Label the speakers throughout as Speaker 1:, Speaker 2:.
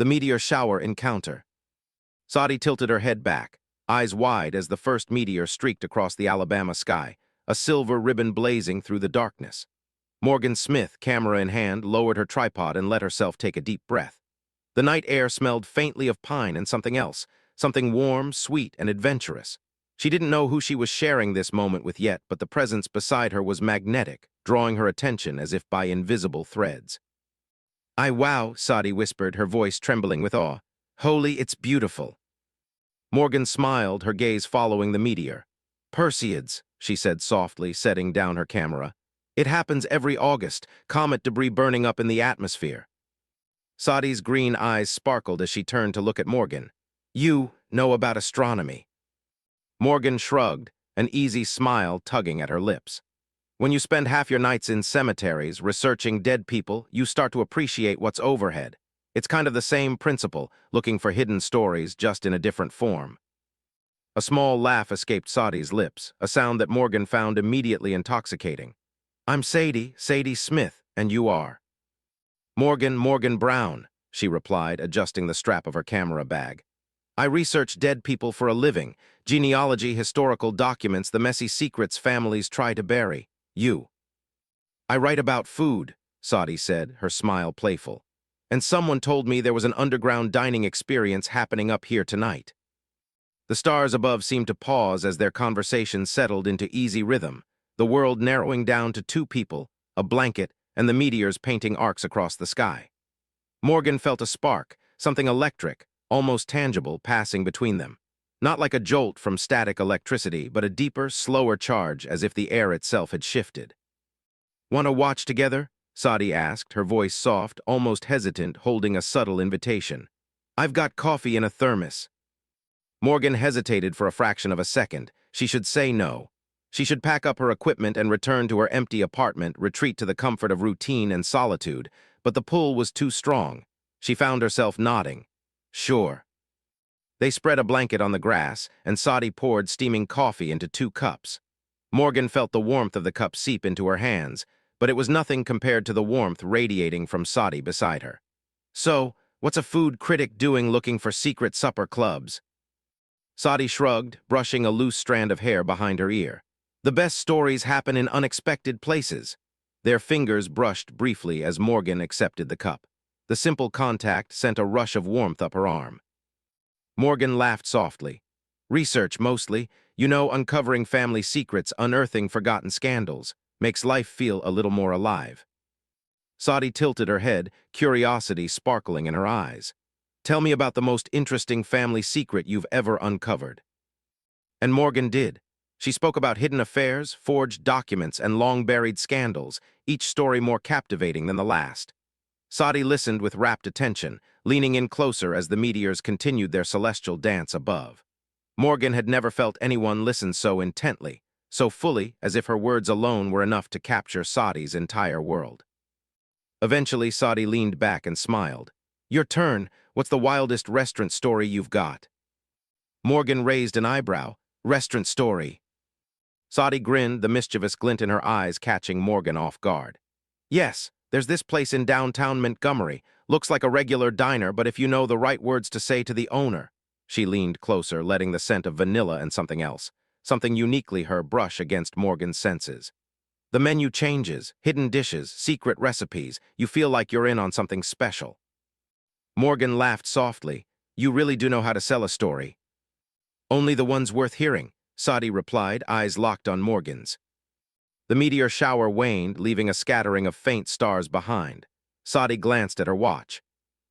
Speaker 1: The meteor shower encounter. Saudi tilted her head back, eyes wide as the first meteor streaked across the Alabama sky, a silver ribbon blazing through the darkness. Morgan Smith, camera in hand, lowered her tripod and let herself take a deep breath. The night air smelled faintly of pine and something else, something warm, sweet, and adventurous. She didn't know who she was sharing this moment with yet, but the presence beside her was magnetic, drawing her attention as if by invisible threads. Wow, Saudi whispered, her voice trembling with awe. Holy, it's beautiful. Morgan smiled, her gaze following the meteor. Perseids, she said softly, setting down her camera. It happens every August, comet debris burning up in the atmosphere. Saudi's green eyes sparkled as she turned to look at Morgan. You know about astronomy. Morgan shrugged, an easy smile tugging at her lips. When you spend half your nights in cemeteries researching dead people, you start to appreciate what's overhead. It's kind of the same principle, looking for hidden stories just in a different form. A small laugh escaped Saudi's lips, a sound that Morgan found immediately intoxicating. I'm Sadie Smith, and you are? Morgan Brown, she replied, adjusting the strap of her camera bag. I research dead people for a living, genealogy, historical documents, the messy secrets families try to bury. You. I write about food, Saudi said, her smile playful. And someone told me there was an underground dining experience happening up here tonight. The stars above seemed to pause as their conversation settled into easy rhythm, the world narrowing down to two people, a blanket, and the meteors painting arcs across the sky. Morgan felt a spark, something electric, almost tangible, passing between them. Not like a jolt from static electricity, but a deeper, slower charge, as if the air itself had shifted. Want to watch together? Saudi asked, her voice soft, almost hesitant, holding a subtle invitation. I've got coffee in a thermos. Morgan hesitated for a fraction of a second. She should say no. She should pack up her equipment and return to her empty apartment, retreat to the comfort of routine and solitude, but the pull was too strong. She found herself nodding. Sure. They spread a blanket on the grass, and Saudi poured steaming coffee into 2 cups. Morgan felt the warmth of the cup seep into her hands, but it was nothing compared to the warmth radiating from Saudi beside her. So, what's a food critic doing looking for secret supper clubs? Saudi shrugged, brushing a loose strand of hair behind her ear. The best stories happen in unexpected places. Their fingers brushed briefly as Morgan accepted the cup. The simple contact sent a rush of warmth up her arm. Morgan laughed softly. Research, mostly. You know, uncovering family secrets, unearthing forgotten scandals. Makes life feel a little more alive. Saudi tilted her head, curiosity sparkling in her eyes. Tell me about the most interesting family secret you've ever uncovered. And Morgan did. She spoke about hidden affairs, forged documents, and long-buried scandals, each story more captivating than the last. Saudi listened with rapt attention, leaning in closer as the meteors continued their celestial dance above. Morgan had never felt anyone listen so intently, so fully as if her words alone were enough to capture Saudi's entire world. Eventually, Saudi leaned back and smiled. Your turn. What's the wildest restaurant story you've got? Morgan raised an eyebrow. Restaurant story. Saudi grinned, the mischievous glint in her eyes catching Morgan off guard. Yes, there's this place in downtown Montgomery. Looks like a regular diner, but if you know the right words to say to the owner. She leaned closer, letting the scent of vanilla and something else, something uniquely her, brush against Morgan's senses. The menu changes, hidden dishes, secret recipes. You feel like you're in on something special. Morgan laughed softly. You really do know how to sell a story. Only the ones worth hearing, Saudi replied, eyes locked on Morgan's. The meteor shower waned, leaving a scattering of faint stars behind. Saudi glanced at her watch.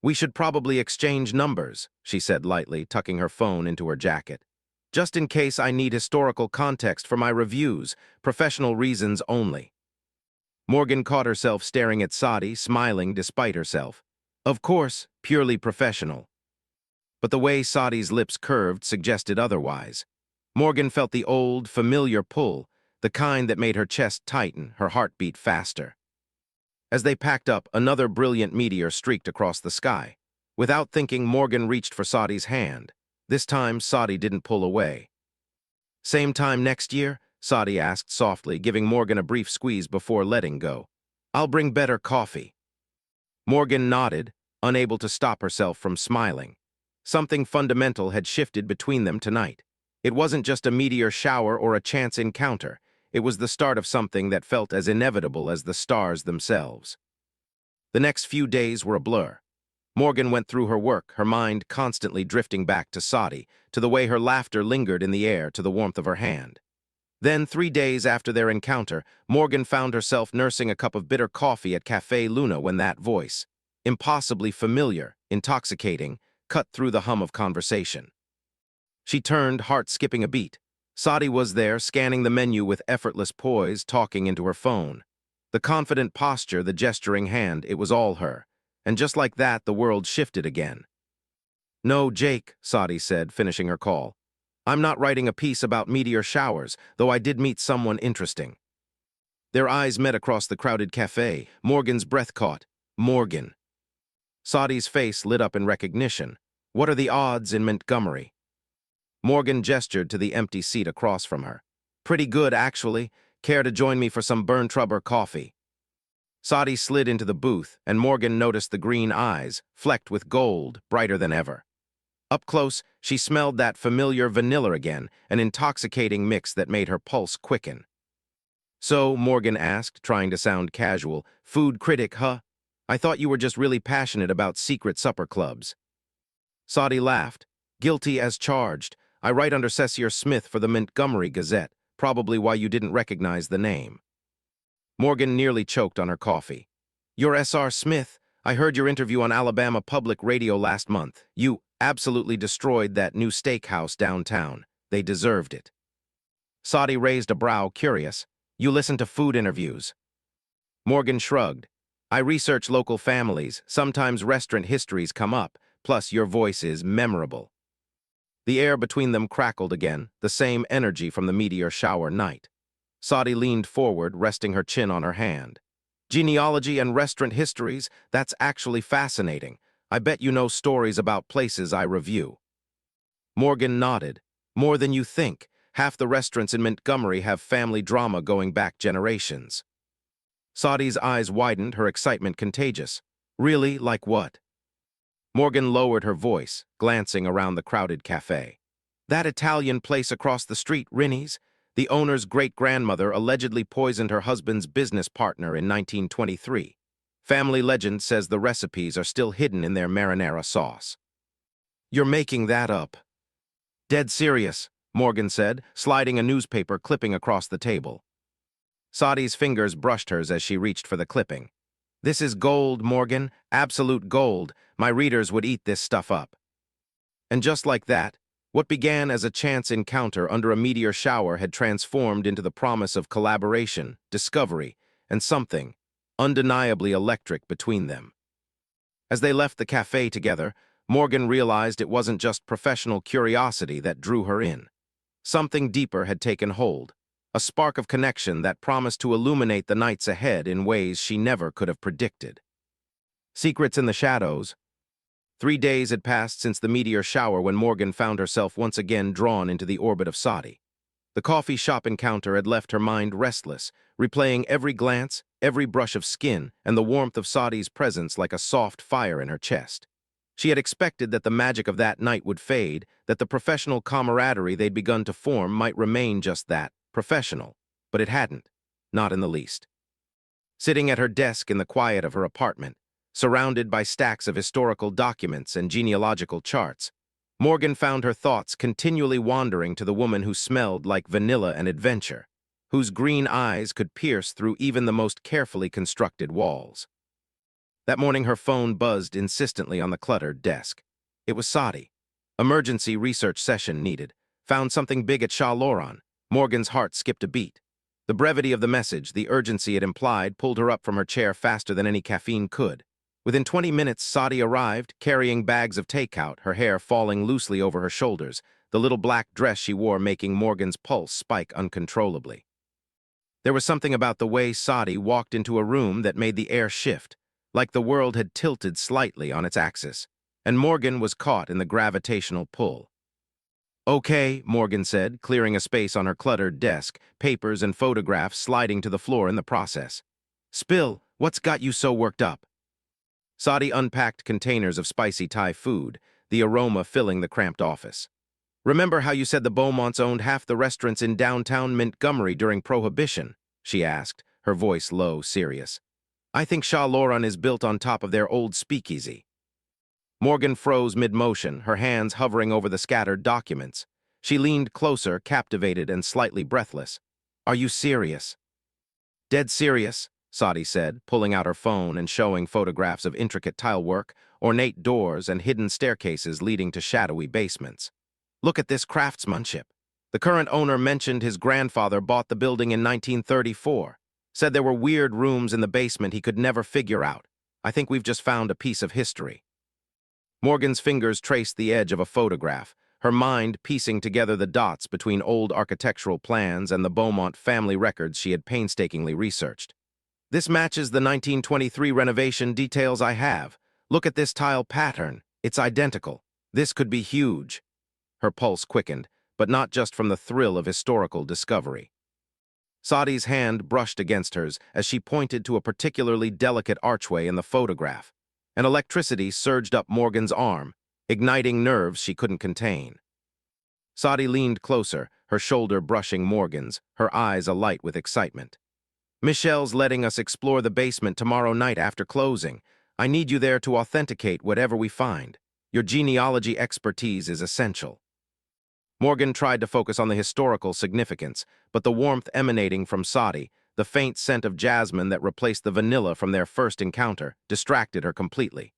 Speaker 1: We should probably exchange numbers, she said lightly, tucking her phone into her jacket. Just in case I need historical context for my reviews, professional reasons only. Morgan caught herself staring at Saudi, smiling despite herself. Of course, purely professional. But the way Saudi's lips curved suggested otherwise. Morgan felt the old, familiar pull, the kind that made her chest tighten, her heart beat faster. As they packed up, another brilliant meteor streaked across the sky. Without thinking, Morgan reached for Saudi's hand. This time, Saudi didn't pull away. Same time next year? Saudi asked softly, giving Morgan a brief squeeze before letting go. I'll bring better coffee. Morgan nodded, unable to stop herself from smiling. Something fundamental had shifted between them tonight. It wasn't just a meteor shower or a chance encounter. It was the start of something that felt as inevitable as the stars themselves. The next few days were a blur. Morgan went through her work, her mind constantly drifting back to Saudi, to the way her laughter lingered in the air, to the warmth of her hand. Then, 3 days after their encounter, Morgan found herself nursing a cup of bitter coffee at Café Luna when that voice, impossibly familiar, intoxicating, cut through the hum of conversation. She turned, heart skipping a beat. Saudi was there, scanning the menu with effortless poise, talking into her phone. The confident posture, the gesturing hand, it was all her. And just like that, the world shifted again. "No, Jake," Saudi said, finishing her call. "I'm not writing a piece about meteor showers, though I did meet someone interesting." Their eyes met across the crowded cafe. Morgan's breath caught. Morgan. Saudi's face lit up in recognition. "What are the odds in Montgomery?" Morgan gestured to the empty seat across from her. "Pretty good, actually. Care to join me for some burn-trubber coffee?" Saudi slid into the booth, and Morgan noticed the green eyes, flecked with gold, brighter than ever. Up close, she smelled that familiar vanilla again, an intoxicating mix that made her pulse quicken. "So," Morgan asked, trying to sound casual, "food critic, huh? I thought you were just really passionate about secret supper clubs." Saudi laughed. "Guilty as charged. I write under Cecil Smith for the Montgomery Gazette, probably why you didn't recognize the name." Morgan nearly choked on her coffee. "You're S.R. Smith. I heard your interview on Alabama Public Radio last month. You absolutely destroyed that new steakhouse downtown. They deserved it." Saudi raised a brow, curious. "You listen to food interviews?" Morgan shrugged. "I research local families. Sometimes restaurant histories come up. Plus, your voice is memorable." The air between them crackled again, the same energy from the meteor shower night. Saudi leaned forward, resting her chin on her hand. "Genealogy and restaurant histories, that's actually fascinating. I bet you know stories about places I review." Morgan nodded. "More than you think. Half the restaurants in Montgomery have family drama going back generations." Saudi's eyes widened, her excitement contagious. "Really? Like what?" Morgan lowered her voice, glancing around the crowded cafe. "That Italian place across the street, Rinnie's, the owner's great-grandmother allegedly poisoned her husband's business partner in 1923. Family legend says the recipes are still hidden in their marinara sauce." "You're making that up." "Dead serious," Morgan said, sliding a newspaper clipping across the table. Saudi's fingers brushed hers as she reached for the clipping. "This is gold, Morgan, absolute gold. My readers would eat this stuff up." And just like that, what began as a chance encounter under a meteor shower had transformed into the promise of collaboration, discovery, and something undeniably electric between them. As they left the cafe together, Morgan realized it wasn't just professional curiosity that drew her in. Something deeper had taken hold, a spark of connection that promised to illuminate the nights ahead in ways she never could have predicted. Secrets in the shadows. 3 days had passed since the meteor shower when Morgan found herself once again drawn into the orbit of Saudi. The coffee shop encounter had left her mind restless, replaying every glance, every brush of skin, and the warmth of Saudi's presence like a soft fire in her chest. She had expected that the magic of that night would fade, that the professional camaraderie they'd begun to form might remain just that, professional, but it hadn't, not in the least. Sitting at her desk in the quiet of her apartment, surrounded by stacks of historical documents and genealogical charts, Morgan found her thoughts continually wandering to the woman who smelled like vanilla and adventure, whose green eyes could pierce through even the most carefully constructed walls. That morning her phone buzzed insistently on the cluttered desk. It was Saudi. "Emergency research session needed. Found something big at Shah Loran." Morgan's heart skipped a beat. The brevity of the message, the urgency it implied, pulled her up from her chair faster than any caffeine could. Within 20 minutes, Saudi arrived, carrying bags of takeout, her hair falling loosely over her shoulders, the little black dress she wore making Morgan's pulse spike uncontrollably. There was something about the way Saudi walked into a room that made the air shift, like the world had tilted slightly on its axis, and Morgan was caught in the gravitational pull. "Okay," Morgan said, clearing a space on her cluttered desk, papers and photographs sliding to the floor in the process. "Spill, what's got you so worked up?" Saudi unpacked containers of spicy Thai food, the aroma filling the cramped office. "Remember how you said the Beaumonts owned half the restaurants in downtown Montgomery during Prohibition?" she asked, her voice low, serious. "I think Shah Lauren is built on top of their old speakeasy." Morgan froze mid-motion, her hands hovering over the scattered documents. She leaned closer, captivated and slightly breathless. "Are you serious?" "Dead serious," Saudi said, pulling out her phone and showing photographs of intricate tilework, ornate doors, and hidden staircases leading to shadowy basements. "Look at this craftsmanship. The current owner mentioned his grandfather bought the building in 1934. Said there were weird rooms in the basement he could never figure out. I think we've just found a piece of history." Morgan's fingers traced the edge of a photograph, her mind piecing together the dots between old architectural plans and the Beaumont family records she had painstakingly researched. "This matches the 1923 renovation details I have. Look at this tile pattern. It's identical. This could be huge." Her pulse quickened, but not just from the thrill of historical discovery. Saadi's hand brushed against hers as she pointed to a particularly delicate archway in the photograph, and electricity surged up Morgan's arm, igniting nerves she couldn't contain. Saadi leaned closer, her shoulder brushing Morgan's, her eyes alight with excitement. "Michelle's letting us explore the basement tomorrow night after closing. I need you there to authenticate whatever we find. Your genealogy expertise is essential." Morgan tried to focus on the historical significance, but the warmth emanating from Saadi, the faint scent of jasmine that replaced the vanilla from their first encounter, distracted her completely.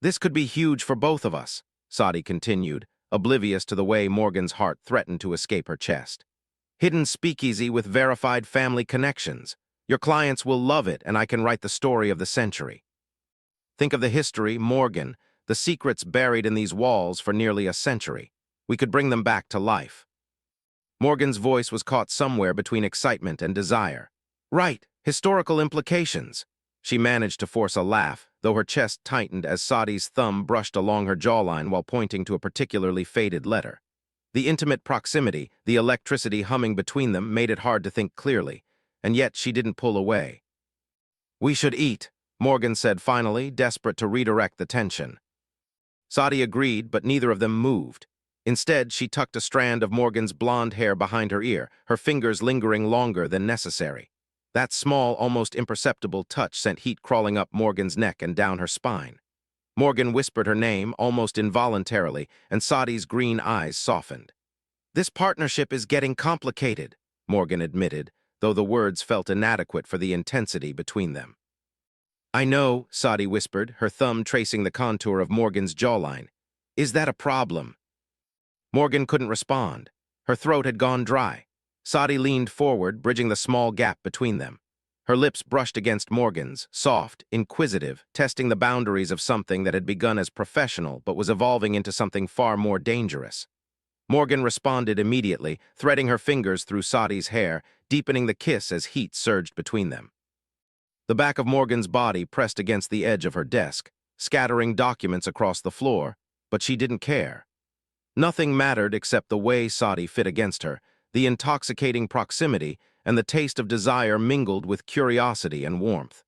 Speaker 1: "This could be huge for both of us," Saadi continued, oblivious to the way Morgan's heart threatened to escape her chest. "Hidden speakeasy with verified family connections. Your clients will love it, and I can write the story of the century. Think of the history, Morgan, the secrets buried in these walls for nearly a century. We could bring them back to life." Morgan's voice was caught somewhere between excitement and desire. "Right, historical implications." She managed to force a laugh, though her chest tightened as Saadi's thumb brushed along her jawline while pointing to a particularly faded letter. The intimate proximity, the electricity humming between them, made it hard to think clearly, and yet she didn't pull away. "We should eat," Morgan said finally, desperate to redirect the tension. Saadi agreed, but neither of them moved. Instead, she tucked a strand of Morgan's blonde hair behind her ear, her fingers lingering longer than necessary. That small, almost imperceptible touch sent heat crawling up Morgan's neck and down her spine. Morgan whispered her name, almost involuntarily, and Saadi's green eyes softened. "This partnership is getting complicated," Morgan admitted, though the words felt inadequate for the intensity between them. "I know," Saadi whispered, her thumb tracing the contour of Morgan's jawline. "Is that a problem?" Morgan couldn't respond. Her throat had gone dry. Saadi leaned forward, bridging the small gap between them. Her lips brushed against Morgan's, soft, inquisitive, testing the boundaries of something that had begun as professional but was evolving into something far more dangerous. Morgan responded immediately, threading her fingers through Saadi's hair, deepening the kiss as heat surged between them. The back of Morgan's body pressed against the edge of her desk, scattering documents across the floor, but she didn't care. Nothing mattered except the way Saadi fit against her, the intoxicating proximity, and the taste of desire mingled with curiosity and warmth.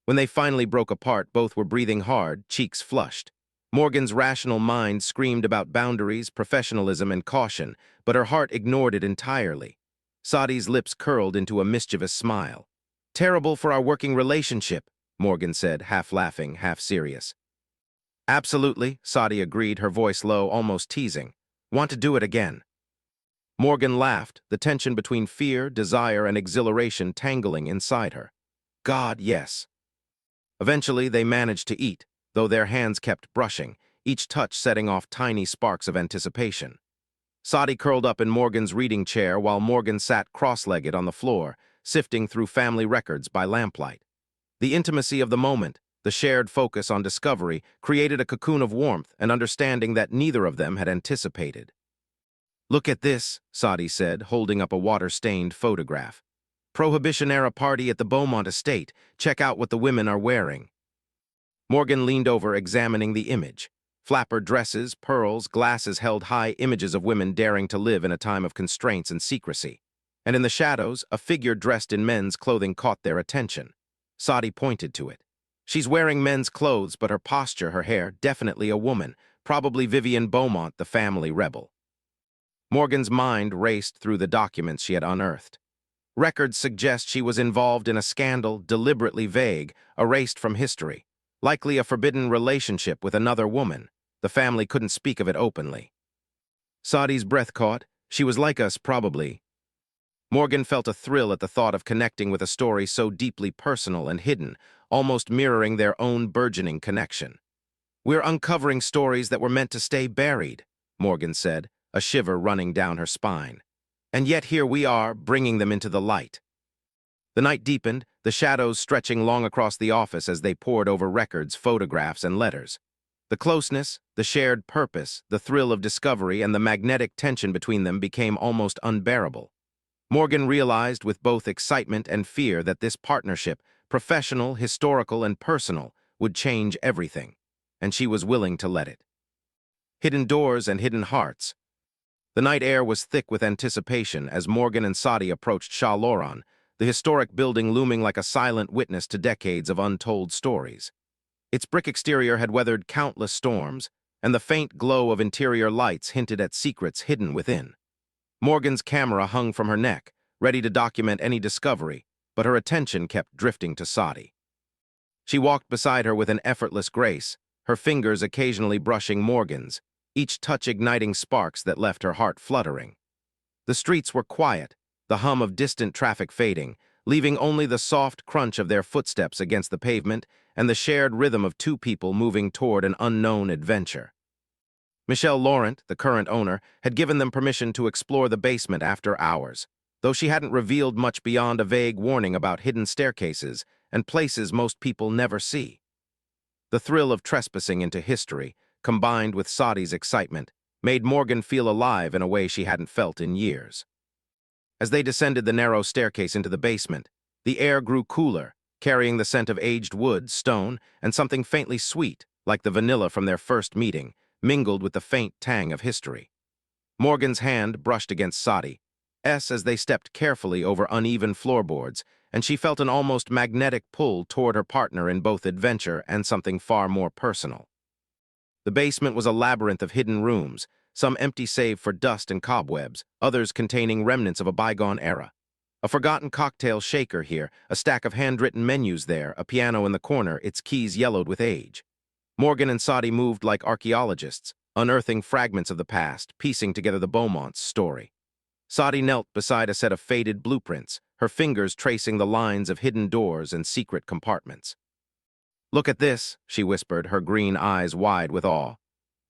Speaker 1: When they finally broke apart, both were breathing hard, cheeks flushed. Morgan's rational mind screamed about boundaries, professionalism, and caution, but her heart ignored it entirely. Saadi's lips curled into a mischievous smile. "Terrible for our working relationship," Morgan said, half laughing, half serious. "Absolutely," Saadi agreed, her voice low, almost teasing. "Want to do it again." Morgan laughed, the tension between fear, desire, and exhilaration tangling inside her. "God, yes." Eventually, they managed to eat, though their hands kept brushing, each touch setting off tiny sparks of anticipation. Saadi curled up in Morgan's reading chair while Morgan sat cross-legged on the floor, sifting through family records by lamplight. The intimacy of the moment, the shared focus on discovery, created a cocoon of warmth and understanding that neither of them had anticipated. "Look at this," Saadi said, holding up a water-stained photograph. "Prohibition-era party at the Beaumont estate. Check out what the women are wearing." Morgan leaned over, examining the image. Flapper dresses, pearls, glasses held high, images of women daring to live in a time of constraints and secrecy. And in the shadows, a figure dressed in men's clothing caught their attention. Saadi pointed to it. She's wearing men's clothes, but her posture, her hair, definitely a woman, probably Vivian Beaumont, the family rebel. Morgan's mind raced through the documents she had unearthed. Records suggest she was involved in a scandal deliberately vague, erased from history. Likely a forbidden relationship with another woman. The family couldn't speak of it openly. Sadi's breath caught. She was like us, probably. Morgan felt a thrill at the thought of connecting with a story so deeply personal and hidden, almost mirroring their own burgeoning connection. "We're uncovering stories that were meant to stay buried," Morgan said, a shiver running down her spine. "And yet here we are, bringing them into the light." The night deepened, the shadows stretching long across the office as they pored over records, photographs, and letters. The closeness, the shared purpose, the thrill of discovery, and the magnetic tension between them became almost unbearable. Morgan realized with both excitement and fear that this partnership, professional, historical, and personal, would change everything, and she was willing to let it. Hidden doors and hidden hearts. The night air was thick with anticipation as Morgan and Sadi approached Shah Loran, the historic building looming like a silent witness to decades of untold stories. Its brick exterior had weathered countless storms, and the faint glow of interior lights hinted at secrets hidden within. Morgan's camera hung from her neck, ready to document any discovery, but her attention kept drifting to Sadi. She walked beside her with an effortless grace, her fingers occasionally brushing Morgan's, each touch igniting sparks that left her heart fluttering. The streets were quiet, the hum of distant traffic fading, leaving only the soft crunch of their footsteps against the pavement and the shared rhythm of two people moving toward an unknown adventure. Michelle Laurent, the current owner, had given them permission to explore the basement after hours, though she hadn't revealed much beyond a vague warning about hidden staircases and places most people never see. The thrill of trespassing into history, combined with Sadi's excitement, made Morgan feel alive in a way she hadn't felt in years. As they descended the narrow staircase into the basement, the air grew cooler, carrying the scent of aged wood, stone, and something faintly sweet, like the vanilla from their first meeting, mingled with the faint tang of history. Morgan's hand brushed against Sadi's as they stepped carefully over uneven floorboards, and she felt an almost magnetic pull toward her partner in both adventure and something far more personal. The basement was a labyrinth of hidden rooms, some empty save for dust and cobwebs, others containing remnants of a bygone era. A forgotten cocktail shaker here, a stack of handwritten menus there, a piano in the corner, its keys yellowed with age. Morgan and Sadi moved like archaeologists, unearthing fragments of the past, piecing together the Beaumont's story. Sadi knelt beside a set of faded blueprints, her fingers tracing the lines of hidden doors and secret compartments. "Look at this," she whispered, her green eyes wide with awe.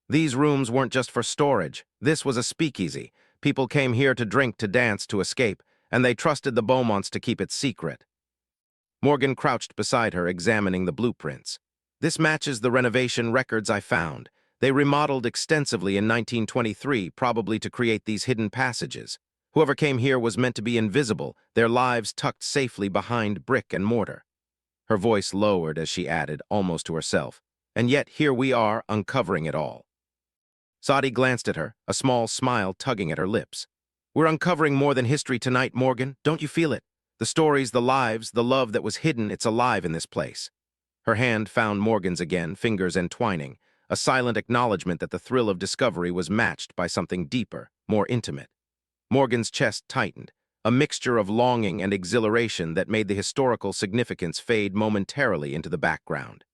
Speaker 1: "These rooms weren't just for storage. This was a speakeasy. People came here to drink, to dance, to escape, and they trusted the Beaumonts to keep it secret." Morgan crouched beside her, examining the blueprints. "This matches the renovation records I found. They remodeled extensively in 1923, probably to create these hidden passages. Whoever came here was meant to be invisible, their lives tucked safely behind brick and mortar." Her voice lowered as she added, almost to herself, "And yet here we are, uncovering it all." Sadi glanced at her, a small smile tugging at her lips. "We're uncovering more than history tonight, Morgan. Don't you feel it? The stories, the lives, the love that was hidden, it's alive in this place." Her hand found Morgan's again, fingers entwining, a silent acknowledgement that the thrill of discovery was matched by something deeper, more intimate. Morgan's chest tightened, a mixture of longing and exhilaration that made the historical significance fade momentarily into the background.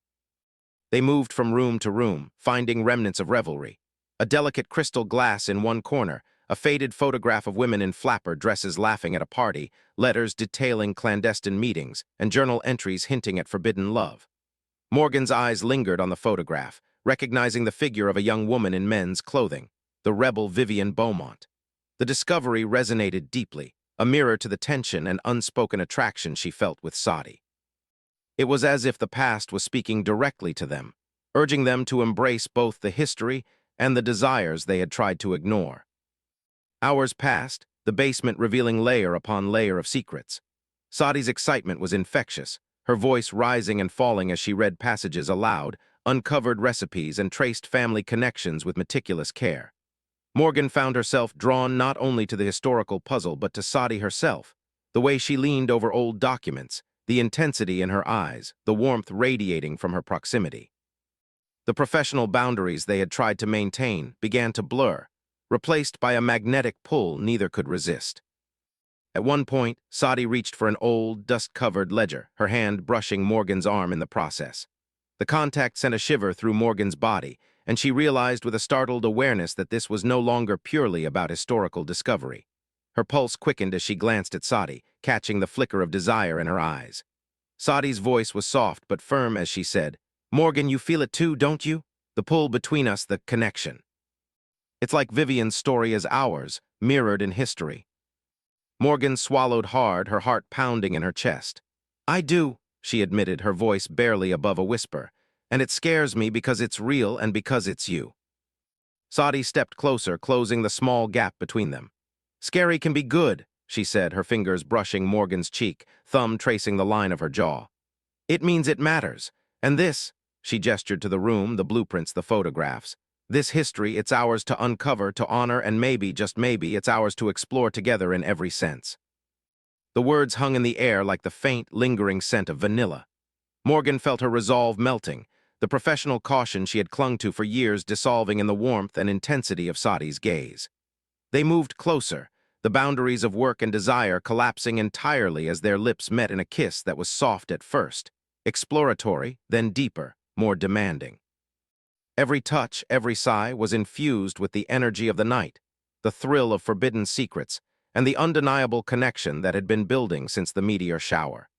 Speaker 1: They moved from room to room, finding remnants of revelry. A delicate crystal glass in one corner, a faded photograph of women in flapper dresses laughing at a party, letters detailing clandestine meetings, and journal entries hinting at forbidden love. Morgan's eyes lingered on the photograph, recognizing the figure of a young woman in men's clothing, the rebel Vivian Beaumont. The discovery resonated deeply, a mirror to the tension and unspoken attraction she felt with Sadi. It was as if the past was speaking directly to them, urging them to embrace both the history and the desires they had tried to ignore. Hours passed, the basement revealing layer upon layer of secrets. Sadi's excitement was infectious, her voice rising and falling as she read passages aloud, uncovered recipes, and traced family connections with meticulous care. Morgan found herself drawn not only to the historical puzzle but to Sadi herself, the way she leaned over old documents, the intensity in her eyes, the warmth radiating from her proximity. The professional boundaries they had tried to maintain began to blur, replaced by a magnetic pull neither could resist. At one point, Sadie reached for an old, dust-covered ledger, her hand brushing Morgan's arm in the process. The contact sent a shiver through Morgan's body, and she realized with a startled awareness that this was no longer purely about historical discovery. Her pulse quickened as she glanced at Sadie, catching the flicker of desire in her eyes. Sadie's voice was soft but firm as she said, "Morgan, you feel it too, don't you? The pull between us, the connection. It's like Vivian's story is ours, mirrored in history." Morgan swallowed hard, her heart pounding in her chest. "I do," she admitted, her voice barely above a whisper, "and it scares me because it's real and because it's you." Sadie stepped closer, closing the small gap between them. "Scary can be good," she said, her fingers brushing Morgan's cheek, thumb tracing the line of her jaw. "It means it matters. And this," she gestured to the room, the blueprints, the photographs, "this history, it's ours to uncover, to honor, and maybe, just maybe, it's ours to explore together in every sense." The words hung in the air like the faint, lingering scent of vanilla. Morgan felt her resolve melting, the professional caution she had clung to for years dissolving in the warmth and intensity of Sadie's gaze. They moved closer, the boundaries of work and desire collapsing entirely as their lips met in a kiss that was soft at first, exploratory, then deeper, more demanding. Every touch, every sigh was infused with the energy of the night, the thrill of forbidden secrets, and the undeniable connection that had been building since the meteor shower.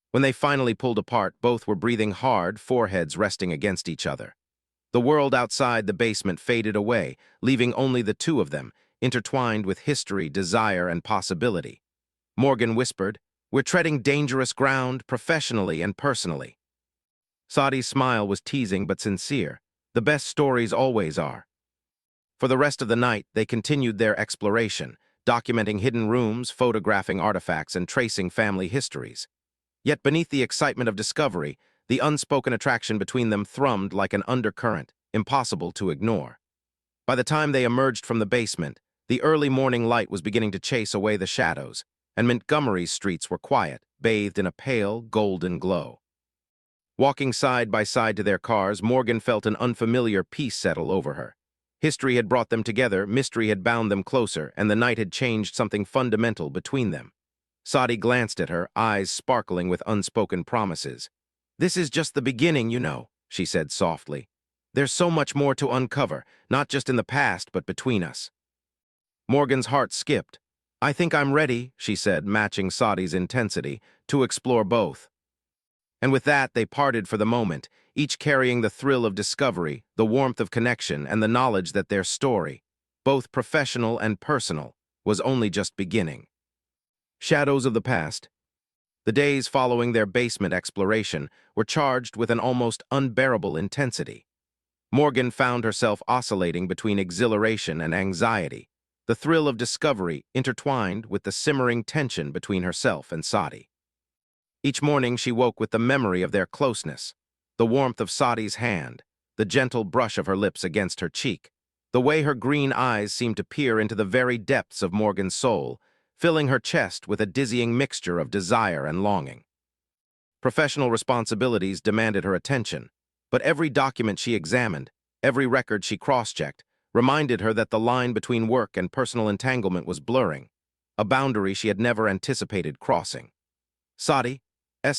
Speaker 1: When they finally pulled apart, both were breathing hard, foreheads resting against each other. The world outside the basement faded away, leaving only the two of them, intertwined with history, desire, and possibility. Morgan whispered, "We're treading dangerous ground, professionally and personally." Sadie's smile was teasing but sincere. The best stories always are. For the rest of the night, they continued their exploration, documenting hidden rooms, photographing artifacts, and tracing family histories. Yet beneath the excitement of discovery, the unspoken attraction between them thrummed like an undercurrent, impossible to ignore. By the time they emerged from the basement, the early morning light was beginning to chase away the shadows, and Montgomery's streets were quiet, bathed in a pale, golden glow. Walking side by side to their cars, Morgan felt an unfamiliar peace settle over her. History had brought them together, mystery had bound them closer, and the night had changed something fundamental between them. Sadie glanced at her, eyes sparkling with unspoken promises. "This is just the beginning, you know," she said softly. "There's so much more to uncover, not just in the past, but between us." Morgan's heart skipped. "I think I'm ready," she said, matching Sadie's intensity, "to explore both." And with that, they parted for the moment, each carrying the thrill of discovery, the warmth of connection, and the knowledge that their story, both professional and personal, was only just beginning. Shadows of the past. The days following their basement exploration were charged with an almost unbearable intensity. Morgan found herself oscillating between exhilaration and anxiety, the thrill of discovery intertwined with the simmering tension between herself and Sadie. Each morning she woke with the memory of their closeness, the warmth of Sadie's hand, the gentle brush of her lips against her cheek, the way her green eyes seemed to peer into the very depths of Morgan's soul, filling her chest with a dizzying mixture of desire and longing. Professional responsibilities demanded her attention, but every document she examined, every record she cross-checked, reminded her that the line between work and personal entanglement was blurring, a boundary she had never anticipated crossing. Sadie's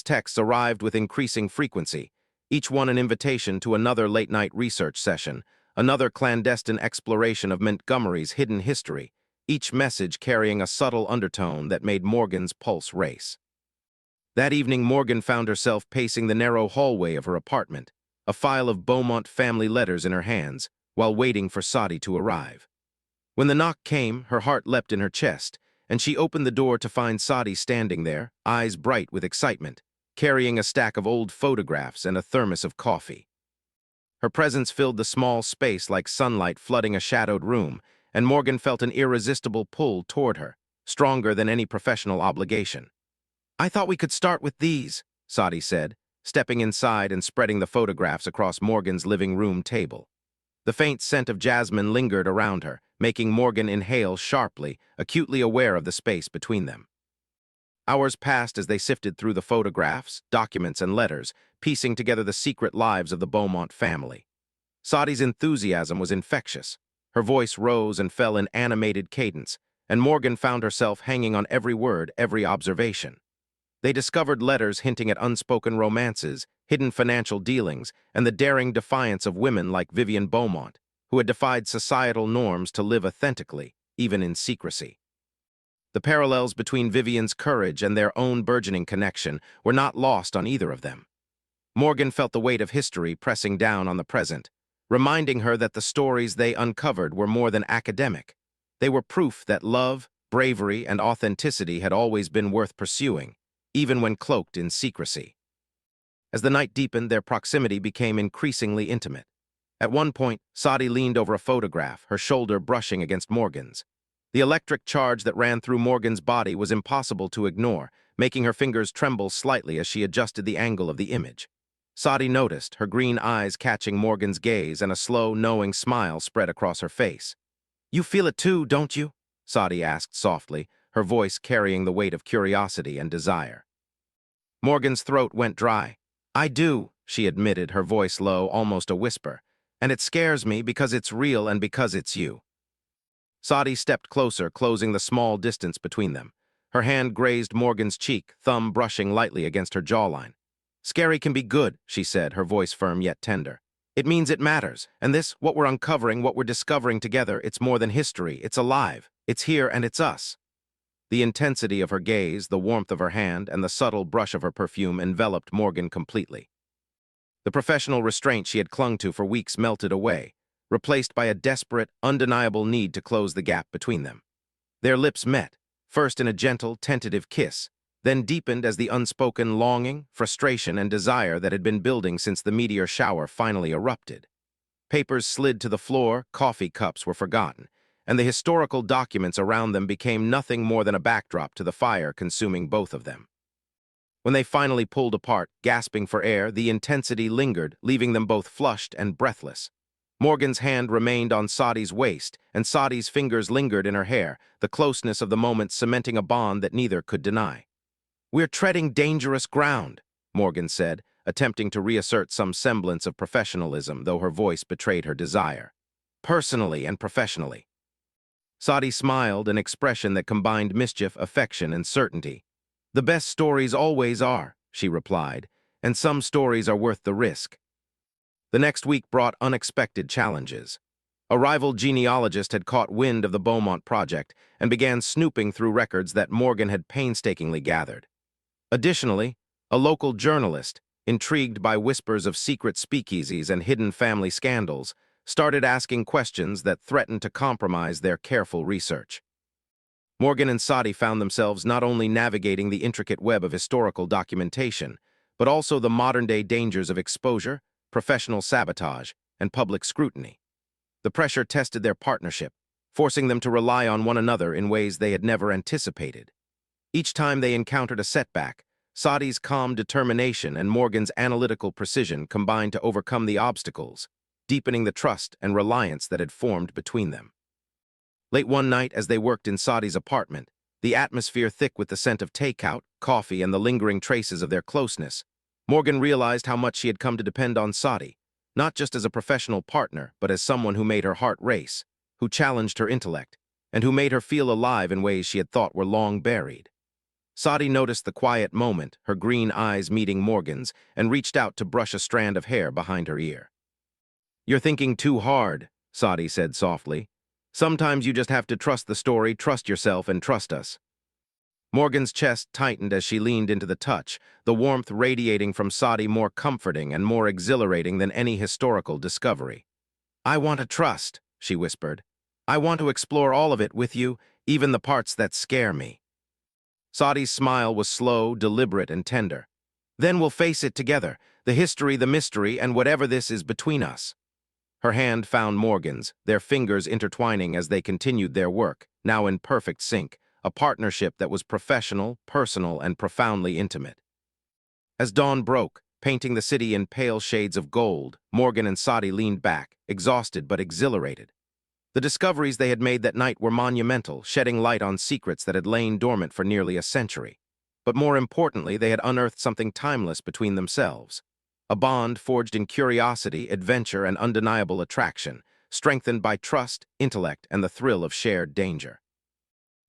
Speaker 1: texts arrived with increasing frequency, each one an invitation to another late-night research session, another clandestine exploration of Montgomery's hidden history, each message carrying a subtle undertone that made Morgan's pulse race. That evening, Morgan found herself pacing the narrow hallway of her apartment, a file of Beaumont family letters in her hands, while waiting for Sadie to arrive. When the knock came, her heart leapt in her chest, and she opened the door to find Sadie standing there, eyes bright with excitement, carrying a stack of old photographs and a thermos of coffee. Her presence filled the small space like sunlight flooding a shadowed room, and Morgan felt an irresistible pull toward her, stronger than any professional obligation. "I thought we could start with these," Sadie said, stepping inside and spreading the photographs across Morgan's living room table. The faint scent of jasmine lingered around her, making Morgan inhale sharply, acutely aware of the space between them. Hours passed as they sifted through the photographs, documents, and letters, piecing together the secret lives of the Beaumont family. Sadi's enthusiasm was infectious. Her voice rose and fell in animated cadence, and Morgan found herself hanging on every word, every observation. They discovered letters hinting at unspoken romances, hidden financial dealings, and the daring defiance of women like Vivian Beaumont, who had defied societal norms to live authentically, even in secrecy. The parallels between Vivian's courage and their own burgeoning connection were not lost on either of them. Morgan felt the weight of history pressing down on the present, reminding her that the stories they uncovered were more than academic. They were proof that love, bravery, and authenticity had always been worth pursuing, even when cloaked in secrecy. As the night deepened, their proximity became increasingly intimate. At one point, Sadi leaned over a photograph, her shoulder brushing against Morgan's. The electric charge that ran through Morgan's body was impossible to ignore, making her fingers tremble slightly as she adjusted the angle of the image. Sadi noticed, her green eyes catching Morgan's gaze, and a slow, knowing smile spread across her face. "You feel it too, don't you?" Sadi asked softly, her voice carrying the weight of curiosity and desire. Morgan's throat went dry. "I do," she admitted, her voice low, almost a whisper. "And it scares me because it's real and because it's you." Sadi stepped closer, closing the small distance between them. Her hand grazed Morgan's cheek, thumb brushing lightly against her jawline. "Scary can be good," she said, her voice firm yet tender. "It means it matters, and this, what we're uncovering, what we're discovering together, it's more than history, it's alive, it's here and it's us." The intensity of her gaze, the warmth of her hand, and the subtle brush of her perfume enveloped Morgan completely. The professional restraint she had clung to for weeks melted away, replaced by a desperate, undeniable need to close the gap between them. Their lips met, first in a gentle, tentative kiss, then deepened as the unspoken longing, frustration, and desire that had been building since the meteor shower finally erupted. Papers slid to the floor, coffee cups were forgotten, and the historical documents around them became nothing more than a backdrop to the fire consuming both of them. When they finally pulled apart, gasping for air, the intensity lingered, leaving them both flushed and breathless. Morgan's hand remained on Sadi's waist, and Sadi's fingers lingered in her hair, the closeness of the moment cementing a bond that neither could deny. "We're treading dangerous ground," Morgan said, attempting to reassert some semblance of professionalism, though her voice betrayed her desire. "Personally and professionally." Sadi smiled, an expression that combined mischief, affection, and certainty. "The best stories always are," she replied, "and some stories are worth the risk." The next week brought unexpected challenges. A rival genealogist had caught wind of the Beaumont project and began snooping through records that Morgan had painstakingly gathered. Additionally, a local journalist, intrigued by whispers of secret speakeasies and hidden family scandals, started asking questions that threatened to compromise their careful research. Morgan and Sadi found themselves not only navigating the intricate web of historical documentation, but also the modern-day dangers of exposure, professional sabotage, and public scrutiny. The pressure tested their partnership, forcing them to rely on one another in ways they had never anticipated. Each time they encountered a setback, Sadi's calm determination and Morgan's analytical precision combined to overcome the obstacles, deepening the trust and reliance that had formed between them. Late one night, as they worked in Sadi's apartment, the atmosphere thick with the scent of takeout, coffee, and the lingering traces of their closeness, Morgan realized how much she had come to depend on Sadi, not just as a professional partner, but as someone who made her heart race, who challenged her intellect, and who made her feel alive in ways she had thought were long buried. Sadi noticed the quiet moment, her green eyes meeting Morgan's, and reached out to brush a strand of hair behind her ear. "You're thinking too hard," Sadi said softly. "Sometimes you just have to trust the story, trust yourself, and trust us." Morgan's chest tightened as she leaned into the touch, the warmth radiating from Sadi more comforting and more exhilarating than any historical discovery. "I want to trust," she whispered. "I want to explore all of it with you, even the parts that scare me." Sadi's smile was slow, deliberate, and tender. "Then we'll face it together, the history, the mystery, and whatever this is between us." Her hand found Morgan's, their fingers intertwining as they continued their work, now in perfect sync, a partnership that was professional, personal, and profoundly intimate. As dawn broke, painting the city in pale shades of gold, Morgan and Sadi leaned back, exhausted but exhilarated. The discoveries they had made that night were monumental, shedding light on secrets that had lain dormant for nearly a century. But more importantly, they had unearthed something timeless between themselves. A bond forged in curiosity, adventure, and undeniable attraction, strengthened by trust, intellect, and the thrill of shared danger.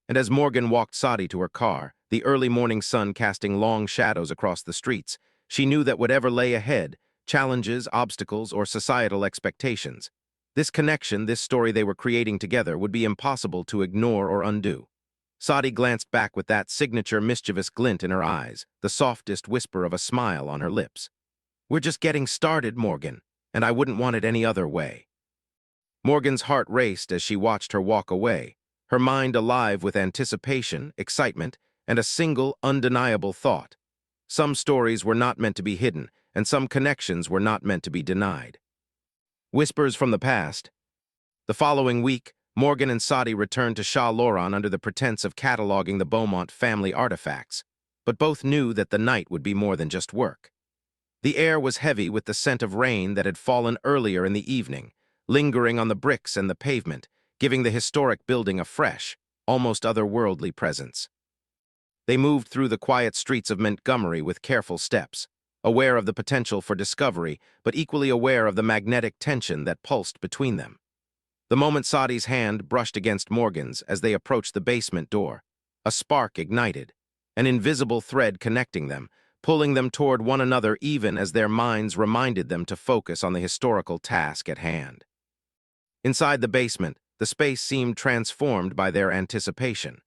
Speaker 1: And as Morgan walked Sadi to her car, the early morning sun casting long shadows across the streets, she knew that whatever lay ahead, challenges, obstacles, or societal expectations, this connection, this story they were creating together, would be impossible to ignore or undo. Sadi glanced back with that signature mischievous glint in her eyes, the softest whisper of a smile on her lips. "We're just getting started, Morgan, and I wouldn't want it any other way." Morgan's heart raced as she watched her walk away, her mind alive with anticipation, excitement, and a single, undeniable thought. Some stories were not meant to be hidden, and some connections were not meant to be denied. Whispers from the past. The following week, Morgan and Sadi returned to Shah Loran under the pretense of cataloging the Beaumont family artifacts, but both knew that the night would be more than just work. The air was heavy with the scent of rain that had fallen earlier in the evening, lingering on the bricks and the pavement, giving the historic building a fresh, almost otherworldly presence. They moved through the quiet streets of Montgomery with careful steps, aware of the potential for discovery, but equally aware of the magnetic tension that pulsed between them. The moment Sadi's hand brushed against Morgan's as they approached the basement door, a spark ignited, an invisible thread connecting them, pulling them toward one another even as their minds reminded them to focus on the historical task at hand. Inside the basement, the space seemed transformed by their anticipation.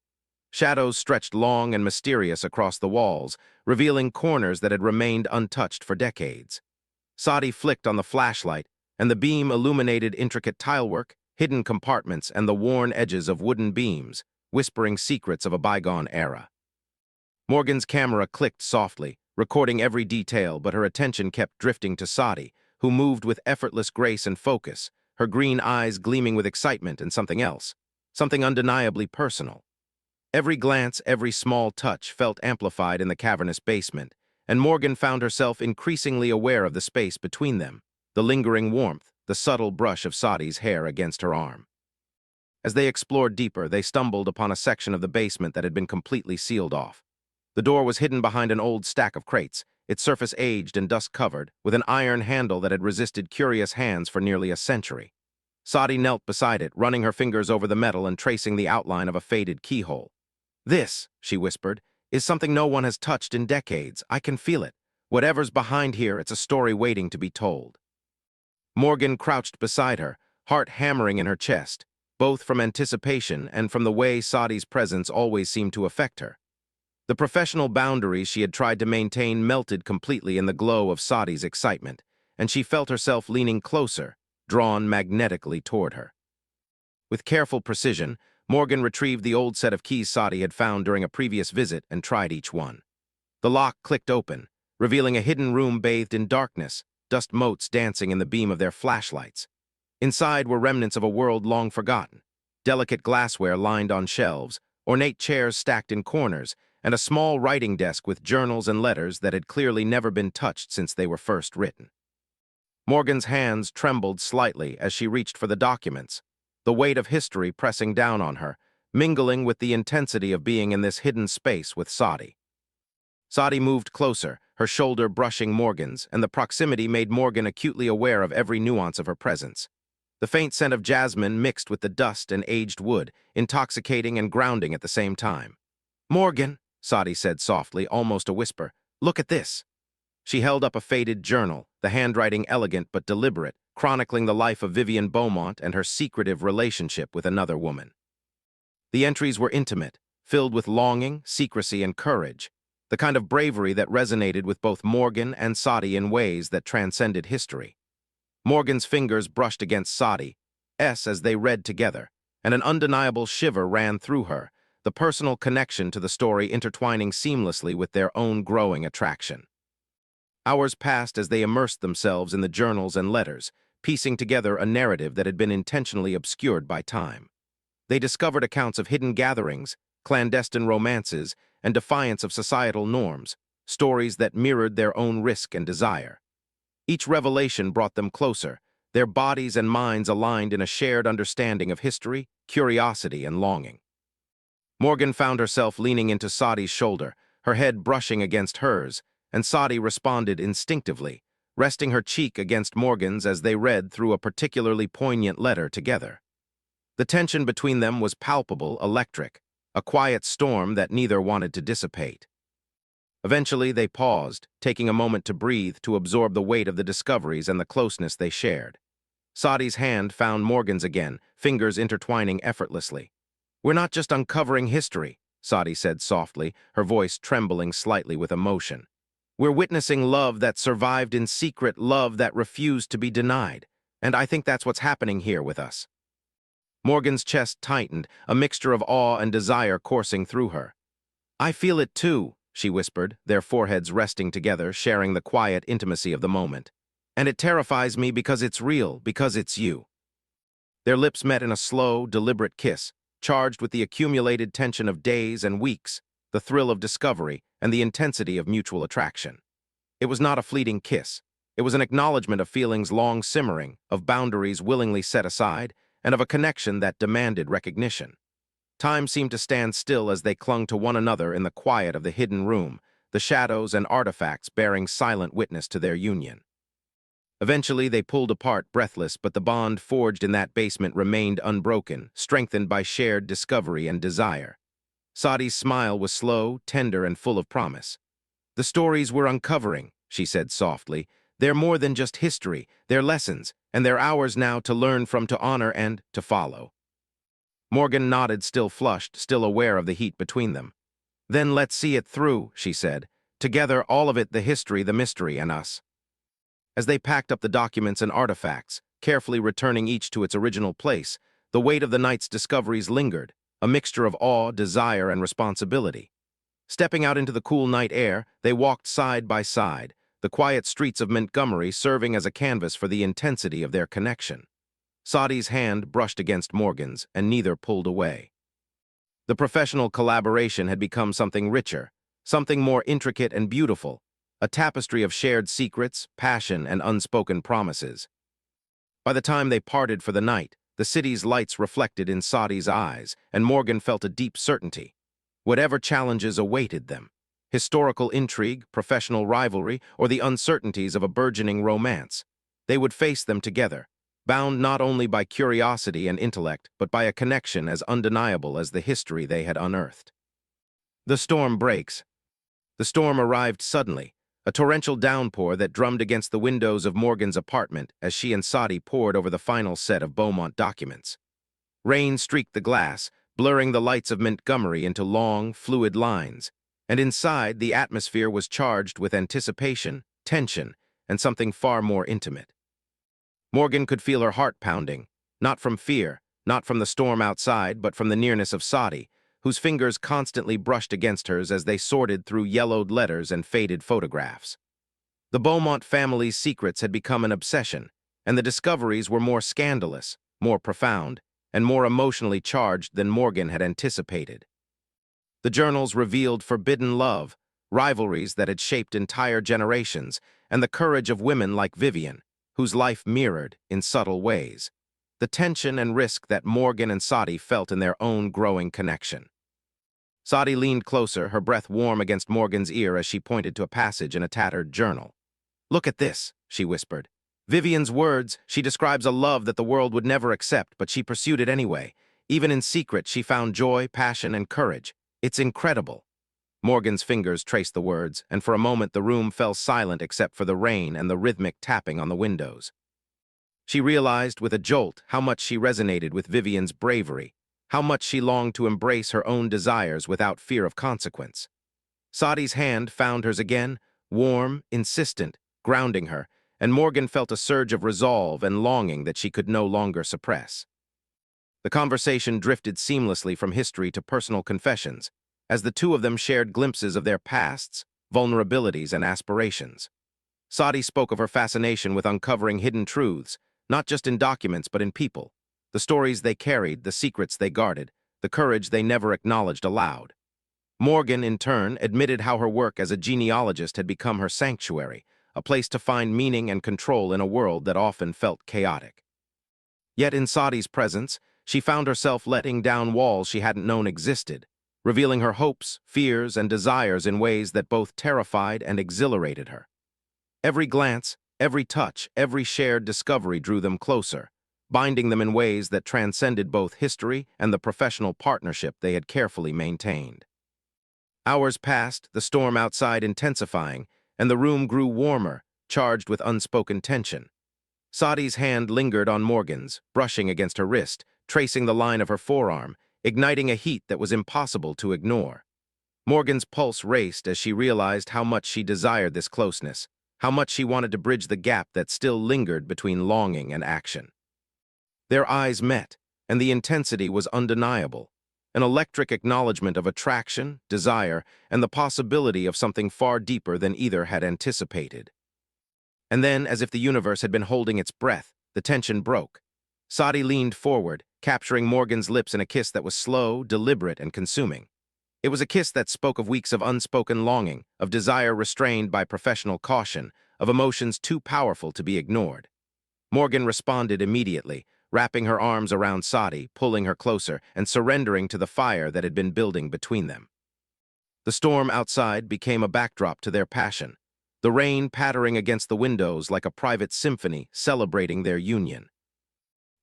Speaker 1: Shadows stretched long and mysterious across the walls, revealing corners that had remained untouched for decades. Sadi flicked on the flashlight, and the beam illuminated intricate tilework, hidden compartments, and the worn edges of wooden beams, whispering secrets of a bygone era. Morgan's camera clicked softly, recording every detail, but her attention kept drifting to Sadi, who moved with effortless grace and focus, her green eyes gleaming with excitement and something else, something undeniably personal. Every glance, every small touch felt amplified in the cavernous basement, and Morgan found herself increasingly aware of the space between them, the lingering warmth, the subtle brush of Sadi's hair against her arm. As they explored deeper, they stumbled upon a section of the basement that had been completely sealed off. The door was hidden behind an old stack of crates, its surface aged and dust-covered, with an iron handle that had resisted curious hands for nearly a century. Sadi knelt beside it, running her fingers over the metal and tracing the outline of a faded keyhole. "This," she whispered, "is something no one has touched in decades. I can feel it. Whatever's behind here, it's a story waiting to be told." Morgan crouched beside her, heart hammering in her chest, both from anticipation and from the way Sadi's presence always seemed to affect her. The professional boundaries she had tried to maintain melted completely in the glow of Sadi's excitement, and she felt herself leaning closer, drawn magnetically toward her. With careful precision, Morgan retrieved the old set of keys Sadi had found during a previous visit and tried each one. The lock clicked open, revealing a hidden room bathed in darkness, dust motes dancing in the beam of their flashlights. Inside were remnants of a world long forgotten, delicate glassware lined on shelves, ornate chairs stacked in corners, and a small writing desk with journals and letters that had clearly never been touched since they were first written. Morgan's hands trembled slightly as she reached for the documents, the weight of history pressing down on her, mingling with the intensity of being in this hidden space with Sadi. Sadi moved closer, her shoulder brushing Morgan's, and the proximity made Morgan acutely aware of every nuance of her presence. The faint scent of jasmine mixed with the dust and aged wood, intoxicating and grounding at the same time. "Morgan," Sadi said softly, almost a whisper, "look at this." She held up a faded journal, the handwriting elegant but deliberate, chronicling the life of Vivian Beaumont and her secretive relationship with another woman. The entries were intimate, filled with longing, secrecy, and courage, the kind of bravery that resonated with both Morgan and Sadi in ways that transcended history. Morgan's fingers brushed against Sadi's as they read together, and an undeniable shiver ran through her, the personal connection to the story intertwining seamlessly with their own growing attraction. Hours passed as they immersed themselves in the journals and letters, piecing together a narrative that had been intentionally obscured by time. They discovered accounts of hidden gatherings, clandestine romances, and defiance of societal norms, stories that mirrored their own risk and desire. Each revelation brought them closer, their bodies and minds aligned in a shared understanding of history, curiosity, and longing. Morgan found herself leaning into Sadi's shoulder, her head brushing against hers, and Sadi responded instinctively, resting her cheek against Morgan's as they read through a particularly poignant letter together. The tension between them was palpable, electric, a quiet storm that neither wanted to dissipate. Eventually, they paused, taking a moment to breathe to absorb the weight of the discoveries and the closeness they shared. Sadi's hand found Morgan's again, fingers intertwining effortlessly. "We're not just uncovering history," Sadi said softly, her voice trembling slightly with emotion. "We're witnessing love that survived in secret, love that refused to be denied. And I think that's what's happening here with us." Morgan's chest tightened, a mixture of awe and desire coursing through her. "I feel it too," she whispered, their foreheads resting together, sharing the quiet intimacy of the moment. "And it terrifies me because it's real, because it's you." Their lips met in a slow, deliberate kiss, charged with the accumulated tension of days and weeks, the thrill of discovery, and the intensity of mutual attraction. It was not a fleeting kiss. It was an acknowledgement of feelings long simmering, of boundaries willingly set aside, and of a connection that demanded recognition. Time seemed to stand still as they clung to one another in the quiet of the hidden room, the shadows and artifacts bearing silent witness to their union. Eventually, they pulled apart, breathless, but the bond forged in that basement remained unbroken, strengthened by shared discovery and desire. Sadi's smile was slow, tender, and full of promise. "The stories we're uncovering," she said softly, "they're more than just history, they're lessons, and they're ours now to learn from, to honor, and to follow." Morgan nodded, still flushed, still aware of the heat between them. "Then let's see it through," she said. "Together, all of it, the history, the mystery, and us." As they packed up the documents and artifacts, carefully returning each to its original place, the weight of the night's discoveries lingered, a mixture of awe, desire, and responsibility. Stepping out into the cool night air, they walked side by side, the quiet streets of Montgomery serving as a canvas for the intensity of their connection. Sadi's hand brushed against Morgan's, and neither pulled away. The professional collaboration had become something richer, something more intricate and beautiful, a tapestry of shared secrets, passion, and unspoken promises. By the time they parted for the night, the city's lights reflected in Sadi's eyes, and Morgan felt a deep certainty. Whatever challenges awaited them, historical intrigue, professional rivalry, or the uncertainties of a burgeoning romance, they would face them together, bound not only by curiosity and intellect, but by a connection as undeniable as the history they had unearthed. The storm breaks. The storm arrived suddenly, a torrential downpour that drummed against the windows of Morgan's apartment as she and Sadi pored over the final set of Beaumont documents. Rain streaked the glass, blurring the lights of Montgomery into long, fluid lines, and inside the atmosphere was charged with anticipation, tension, and something far more intimate. Morgan could feel her heart pounding, not from fear, not from the storm outside, but from the nearness of Sadi, whose fingers constantly brushed against hers as they sorted through yellowed letters and faded photographs. The Beaumont family's secrets had become an obsession, and the discoveries were more scandalous, more profound, and more emotionally charged than Morgan had anticipated. The journals revealed forbidden love, rivalries that had shaped entire generations, and the courage of women like Vivian, whose life mirrored, in subtle ways, the tension and risk that Morgan and Sadi felt in their own growing connection. Sadi leaned closer, her breath warm against Morgan's ear as she pointed to a passage in a tattered journal. "Look at this," she whispered. "Vivian's words, she describes a love that the world would never accept, but she pursued it anyway. Even in secret, she found joy, passion, and courage. It's incredible." Morgan's fingers traced the words, and for a moment the room fell silent except for the rain and the rhythmic tapping on the windows. She realized with a jolt how much she resonated with Vivian's bravery, how much she longed to embrace her own desires without fear of consequence. Sadi's hand found hers again, warm, insistent, grounding her, and Morgan felt a surge of resolve and longing that she could no longer suppress. The conversation drifted seamlessly from history to personal confessions, as the two of them shared glimpses of their pasts, vulnerabilities, and aspirations. Sadi spoke of her fascination with uncovering hidden truths, not just in documents but in people, the stories they carried, the secrets they guarded, the courage they never acknowledged aloud. Morgan, in turn, admitted how her work as a genealogist had become her sanctuary, a place to find meaning and control in a world that often felt chaotic. Yet in Sadi's presence, she found herself letting down walls she hadn't known existed. revealing her hopes, fears, and desires in ways that both terrified and exhilarated her. Every glance, every touch, every shared discovery drew them closer, binding them in ways that transcended both history and the professional partnership they had carefully maintained. Hours passed, the storm outside intensifying, and the room grew warmer, charged with unspoken tension. Sadi's hand lingered on Morgan's, brushing against her wrist, tracing the line of her forearm, igniting a heat that was impossible to ignore. Morgan's pulse raced as she realized how much she desired this closeness, how much she wanted to bridge the gap that still lingered between longing and action. Their eyes met, and the intensity was undeniable, an electric acknowledgement of attraction, desire, and the possibility of something far deeper than either had anticipated. And then, as if the universe had been holding its breath, the tension broke. Sadi leaned forward, capturing Morgan's lips in a kiss that was slow, deliberate, and consuming. It was a kiss that spoke of weeks of unspoken longing, of desire restrained by professional caution, of emotions too powerful to be ignored. Morgan responded immediately, wrapping her arms around Sadi, pulling her closer, and surrendering to the fire that had been building between them. The storm outside became a backdrop to their passion, the rain pattering against the windows like a private symphony celebrating their union.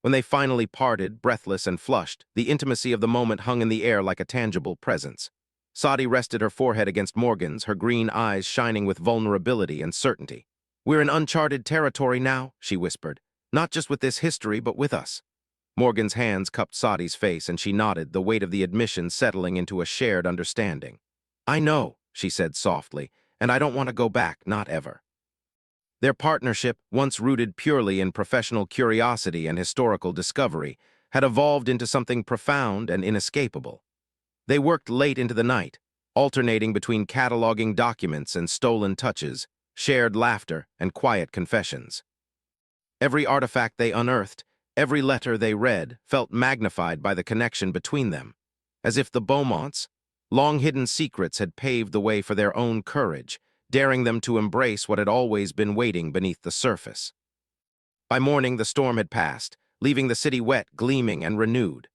Speaker 1: When they finally parted, breathless and flushed, the intimacy of the moment hung in the air like a tangible presence. Sadi rested her forehead against Morgan's, her green eyes shining with vulnerability and certainty. "We're in uncharted territory now," she whispered. "Not just with this history, but with us." Morgan's hands cupped Sadi's face, and she nodded, the weight of the admission settling into a shared understanding. "I know," she said softly, "and I don't want to go back, not ever." Their partnership, once rooted purely in professional curiosity and historical discovery, had evolved into something profound and inescapable. They worked late into the night, alternating between cataloging documents and stolen touches, shared laughter and quiet confessions. Every artifact they unearthed, every letter they read, felt magnified by the connection between them, as if the Beaumonts' long-hidden secrets had paved the way for their own courage, daring them to embrace what had always been waiting beneath the surface. By morning, the storm had passed, leaving the city wet, gleaming, and renewed.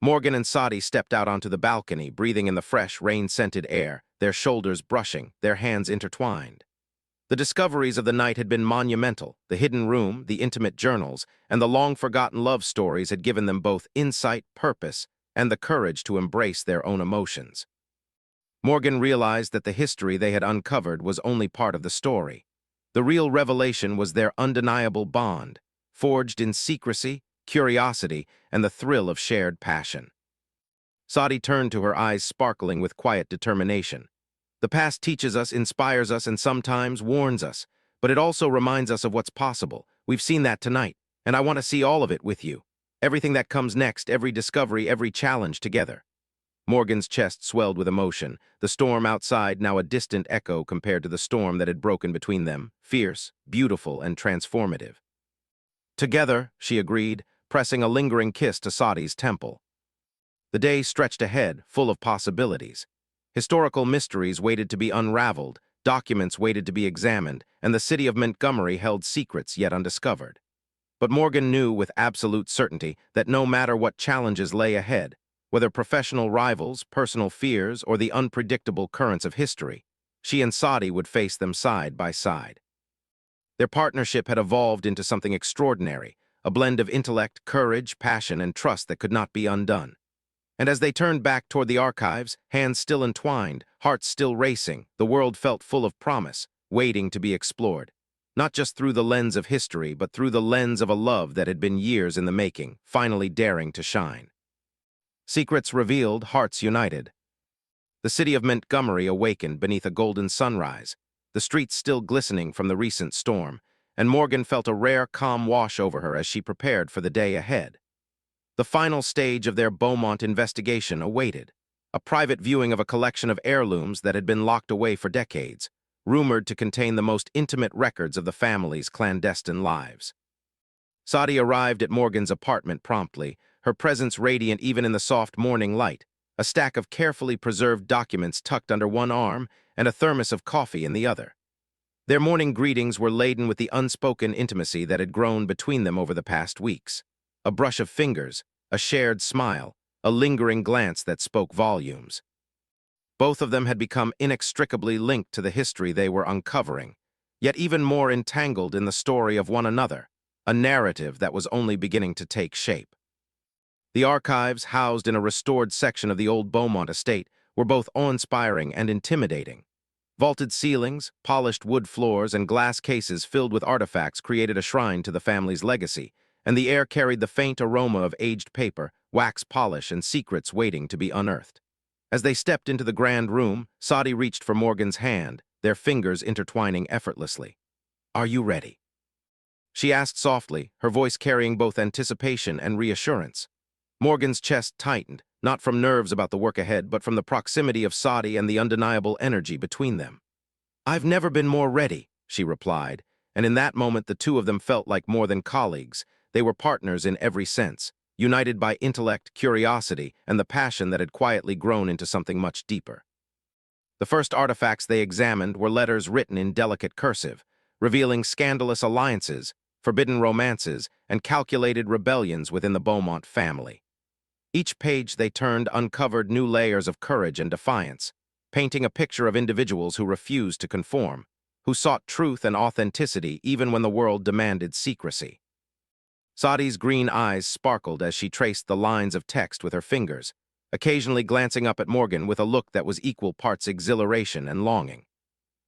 Speaker 1: Morgan and Sadi stepped out onto the balcony, breathing in the fresh, rain-scented air, their shoulders brushing, their hands intertwined. The discoveries of the night had been monumental. The hidden room, the intimate journals, and the long-forgotten love stories had given them both insight, purpose, and the courage to embrace their own emotions. Morgan realized that the history they had uncovered was only part of the story. The real revelation was their undeniable bond, forged in secrecy, curiosity, and the thrill of shared passion. Sadi turned to her, eyes sparkling with quiet determination. "The past teaches us, inspires us, and sometimes warns us, but it also reminds us of what's possible. We've seen that tonight, and I want to see all of it with you. Everything that comes next, every discovery, every challenge together." Morgan's chest swelled with emotion, the storm outside now a distant echo compared to the storm that had broken between them, fierce, beautiful, and transformative. "Together," she agreed, pressing a lingering kiss to Sadi's temple. The day stretched ahead, full of possibilities. Historical mysteries waited to be unraveled, documents waited to be examined, and the city of Montgomery held secrets yet undiscovered. But Morgan knew with absolute certainty that no matter what challenges lay ahead, whether professional rivals, personal fears, or the unpredictable currents of history, she and Sadi would face them side by side. Their partnership had evolved into something extraordinary, a blend of intellect, courage, passion, and trust that could not be undone. And as they turned back toward the archives, hands still entwined, hearts still racing, the world felt full of promise, waiting to be explored. Not just through the lens of history, but through the lens of a love that had been years in the making, finally daring to shine. Secrets revealed, hearts united. The city of Montgomery awakened beneath a golden sunrise, the streets still glistening from the recent storm, and Morgan felt a rare calm wash over her as she prepared for the day ahead. The final stage of their Beaumont investigation awaited, a private viewing of a collection of heirlooms that had been locked away for decades, rumored to contain the most intimate records of the family's clandestine lives. Sadi arrived at Morgan's apartment promptly, her presence radiant even in the soft morning light, a stack of carefully preserved documents tucked under one arm and a thermos of coffee in the other. Their morning greetings were laden with the unspoken intimacy that had grown between them over the past weeks. A brush of fingers, a shared smile, a lingering glance that spoke volumes. Both of them had become inextricably linked to the history they were uncovering, yet even more entangled in the story of one another, a narrative that was only beginning to take shape. The archives, housed in a restored section of the old Beaumont estate, were both awe-inspiring and intimidating. Vaulted ceilings, polished wood floors, and glass cases filled with artifacts created a shrine to the family's legacy, and the air carried the faint aroma of aged paper, wax polish, and secrets waiting to be unearthed. As they stepped into the grand room, Sadi reached for Morgan's hand, their fingers intertwining effortlessly. "Are you ready?" she asked softly, her voice carrying both anticipation and reassurance. Morgan's chest tightened, not from nerves about the work ahead, but from the proximity of Sadi and the undeniable energy between them. "I've never been more ready," she replied, and in that moment the two of them felt like more than colleagues. They were partners in every sense, united by intellect, curiosity, and the passion that had quietly grown into something much deeper. The first artifacts they examined were letters written in delicate cursive, revealing scandalous alliances, forbidden romances, and calculated rebellions within the Beaumont family. Each page they turned uncovered new layers of courage and defiance, painting a picture of individuals who refused to conform, who sought truth and authenticity even when the world demanded secrecy. Sadi's green eyes sparkled as she traced the lines of text with her fingers, occasionally glancing up at Morgan with a look that was equal parts exhilaration and longing.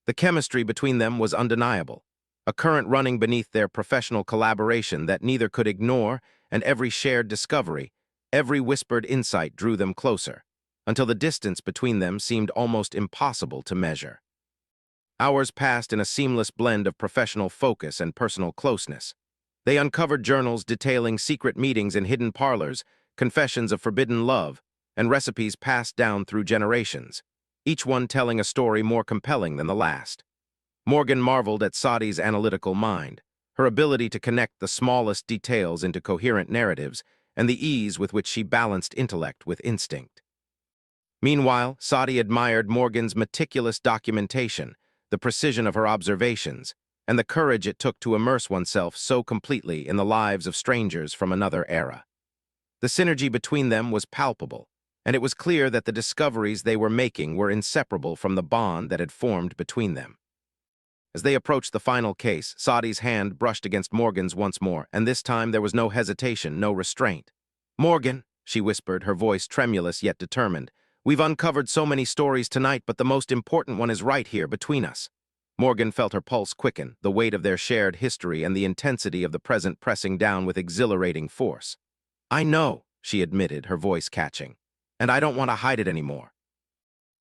Speaker 1: The chemistry between them was undeniable, a current running beneath their professional collaboration that neither could ignore, and every shared discovery, every whispered insight drew them closer, until the distance between them seemed almost impossible to measure. Hours passed in a seamless blend of professional focus and personal closeness. They uncovered journals detailing secret meetings in hidden parlors, confessions of forbidden love, and recipes passed down through generations, each one telling a story more compelling than the last. Morgan marveled at Sadi's analytical mind, her ability to connect the smallest details into coherent narratives, and the ease with which she balanced intellect with instinct. Meanwhile, Sadi admired Morgan's meticulous documentation, the precision of her observations, and the courage it took to immerse oneself so completely in the lives of strangers from another era. The synergy between them was palpable, and it was clear that the discoveries they were making were inseparable from the bond that had formed between them. As they approached the final case, Sadi's hand brushed against Morgan's once more, and this time there was no hesitation, no restraint. "Morgan," she whispered, her voice tremulous yet determined, "we've uncovered so many stories tonight, but the most important one is right here between us." Morgan felt her pulse quicken, the weight of their shared history and the intensity of the present pressing down with exhilarating force. "I know," she admitted, her voice catching, "and I don't want to hide it anymore."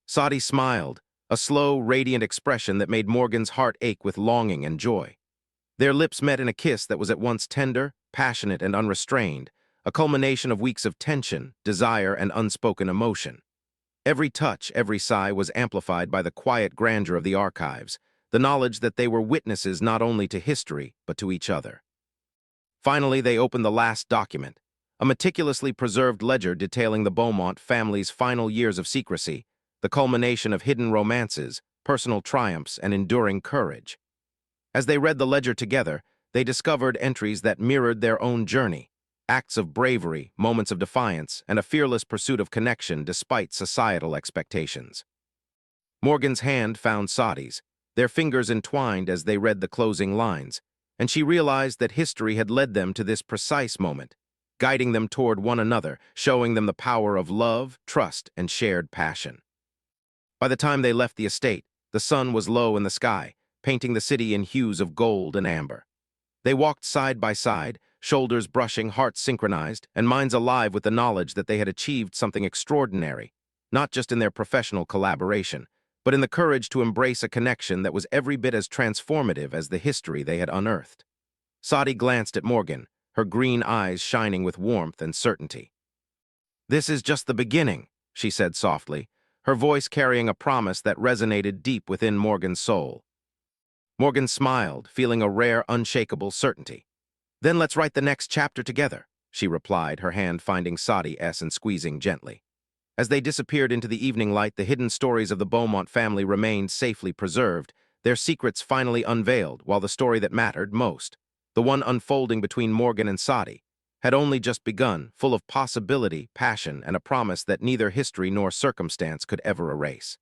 Speaker 1: Sadi smiled, a slow, radiant expression that made Morgan's heart ache with longing and joy. Their lips met in a kiss that was at once tender, passionate, and unrestrained, a culmination of weeks of tension, desire, and unspoken emotion. Every touch, every sigh was amplified by the quiet grandeur of the archives, the knowledge that they were witnesses not only to history, but to each other. Finally, they opened the last document, a meticulously preserved ledger detailing the Beaumont family's final years of secrecy, the culmination of hidden romances, personal triumphs, and enduring courage. As they read the ledger together, they discovered entries that mirrored their own journey, acts of bravery, moments of defiance, and a fearless pursuit of connection despite societal expectations. Morgan's hand found Sadi's, their fingers entwined as they read the closing lines, and she realized that history had led them to this precise moment, guiding them toward one another, showing them the power of love, trust, and shared passion. By the time they left the estate, the sun was low in the sky, painting the city in hues of gold and amber. They walked side by side, shoulders brushing, hearts synchronized, and minds alive with the knowledge that they had achieved something extraordinary, not just in their professional collaboration, but in the courage to embrace a connection that was every bit as transformative as the history they had unearthed. Sadi glanced at Morgan, her green eyes shining with warmth and certainty. "This is just the beginning," she said softly, her voice carrying a promise that resonated deep within Morgan's soul. Morgan smiled, feeling a rare, unshakable certainty. "Then let's write the next chapter together," she replied, her hand finding Sadi's and squeezing gently. As they disappeared into the evening light, the hidden stories of the Beaumont family remained safely preserved, their secrets finally unveiled, while the story that mattered most, the one unfolding between Morgan and Sadi, had only just begun, full of possibility, passion, and a promise that neither history nor circumstance could ever erase.